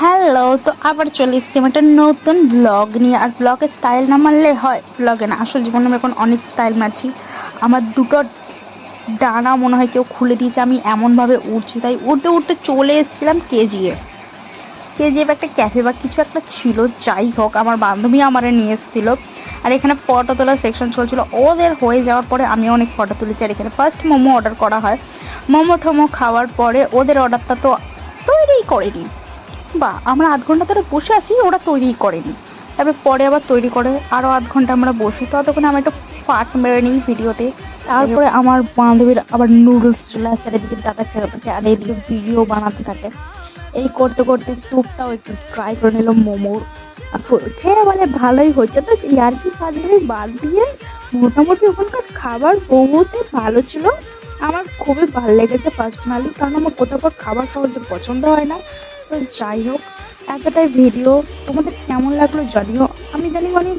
Hello, তো আবার চলে এসেছি আমি একটা নতুন ব্লগ নিয়ে। আর ব্লগের স্টাইল না মারলে হয়? ব্লগে না, আসল জীবনে আমি এখন অনেক স্টাইল মারছি। আমার দুটো ডানা মনে হয় কেউ খুলে দিয়েছে, আমি এমনভাবে উঠছি, তাই উঠতে উঠতে চলে এসেছিলাম কেজিএফ একটা ক্যাফে বা কিছু একটা ছিল। যাই হোক, আমার বান্ধবী আমারে নিয়ে এসেছিলো। আর এখানে ফটো তোলার সেকশন চলছিল। ওদের হয়ে যাওয়ার পরে আমি অনেক ফটো তুলেছি। আর এখানে ফার্স্ট মোমো অর্ডার করা হয়। মোমো টোমো খাওয়ার পরে ওদের অর্ডারটা তো তৈরিই করেনি। বা আমরা আধ ঘন্টা ধরে বসে আছি, ওরা তৈরিই করেনি। তারপরে পরে আবার তৈরি করে, আরও আধ ঘন্টা আমরা বসি। ততক্ষণ আমি একটু পাট মেরে নিই ভিডিওতে। তারপরে আমার বান্ধবীর আবার নুডলস চলে আসে, আর এদিকে দাদা খেতে থাকে, আর এদিকে ভিডিও বানাতে থাকে। এই করতে করতে স্যুপটাও একটু ট্রাই করে নিল মোমোর। খেয়ে বলে ভালোই হয়েছে। তো ইয়ার্কি ফাজলামি বাদ দিয়ে মোটামুটি ওখানকার খাবার বহুতই ভালো ছিল। আমার খুবই ভালো লেগেছে পার্সোনালি, কারণ আমার কোথাও খাবার সহজে পছন্দ হয় না। তো যাই হোক, এতটাই ভিডিও। তোমাদের কেমন লাগলো জানিও। আমি জানি অনেক